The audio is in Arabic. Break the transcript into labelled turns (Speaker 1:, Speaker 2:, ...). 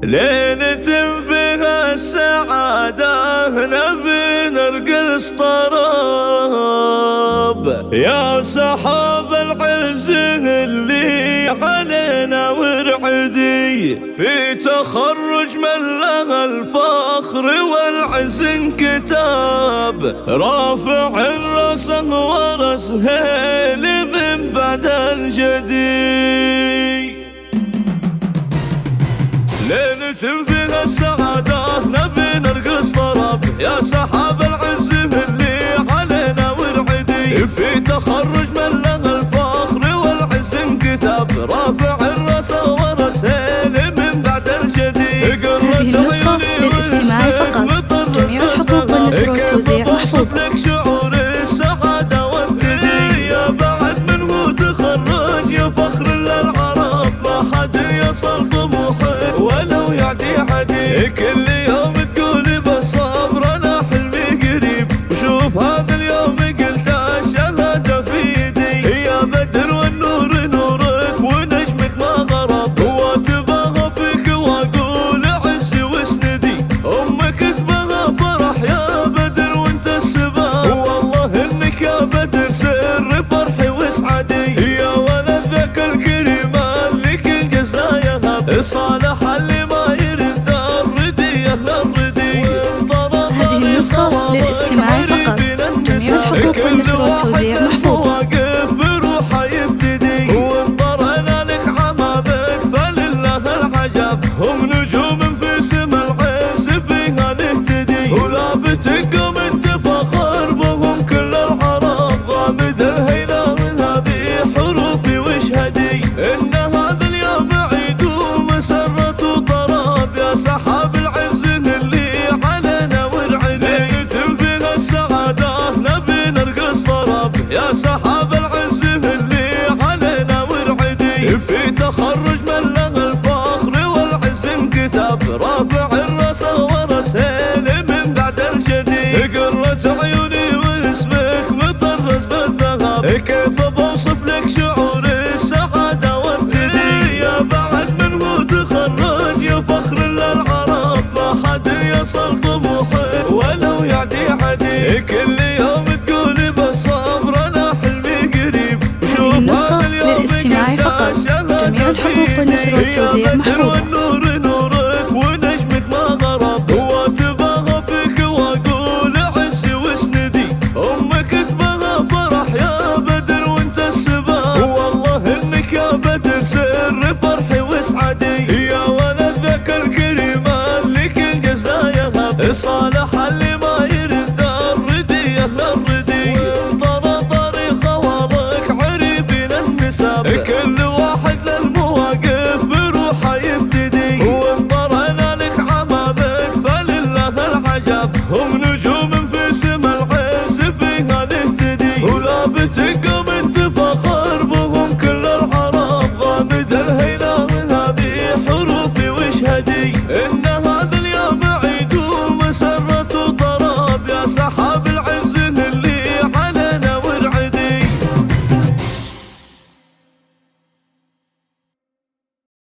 Speaker 1: ليلة فيها السعادة نبي نرقص طرب، يا سحاب العز اللي علينا ورعدي، في تخرج من له الفخر والعز انكتاب، رافع الرأس ورأس هيل من بعد الجدي. ليلة فيها السعادة نبي نرقص طرب، يا سحاب العز اللي علينا ورعدي، في تخرج من له الفخر والعز انكتاب، رافع الرأس ورأس هيل من بعد الجدي.
Speaker 2: هذه النسخة للاستماع فقط، جميع الحقوق والنشر والتوزيع محفوظ.
Speaker 1: لك شعور السعادة والثدي، يا بعد منه تخرج يا فخر للعرب، ما حد يصل طموحه ولو يعدي عدي، كل يوم تقول بالصبر انا حلمي قريب، وشوف هذا اليوم قلت الشهادة في يدي، يا بدر والنور نورك ونجمك ما غرب، واتباها فيك واقول عزي واسندي، امك تباها فرح يا بدر وانت السبب، والله انك يا بدر سر فرحي واسعدي، يا ولد ذاك الكريم اللي كل جزنا يهب، صالح اللي ما يرد الردي اهل الردي.
Speaker 2: هذه النسخة للاستماع فقط، جميع الحقوق والنشر والتوزيع محفوظ.
Speaker 1: واقف بروحه يفتدي، وانطرنا لك عمامك فلله العجب، هم نجوم في سما العز فيها نهتدي، ولا بتقوم انت فخر بهم كل العرب، غامد الهيلة من هذه حروفي واشهدي، ان هذا اليوم عيد ومسرة وطرب، يا سحاب العز اللي علينا ورعدي، ليلة فيها السعادة نبي نرقص طرب، يا سحاب العز اللي علينا ورعدي، في تخرج من له الفخر والعز انكتاب، رافع الرأس ورأس هيل من بعد الجدي، قرة عيوني واسمك مطرز بالذهب، كيف بوصف لك شعور السعادة والثدي، يا بعد منه تخرج يا فخر للعرب، ما حد يصل طموحه ولو يعدي عدي، كل يوم تقول بالصبر انا حلمي قريب، شوف هذا اليوم
Speaker 2: للاستماع فقط، جميع الحقوق والنشر والتوزيع محفوظ.
Speaker 1: والنور نورك ونجمك ما غرب، واتباها فيك واقول عزي واسندي، امك تباها فرح يا بدر وانت السبب، والله انك يا بدر سر فرحي واسعدي، يا ولد ذاك الكريم اللي كل جزنا يهب، صالح اللي ما يرد الردي اهل الردي، وانطر طريق خوالك عريبين النسب.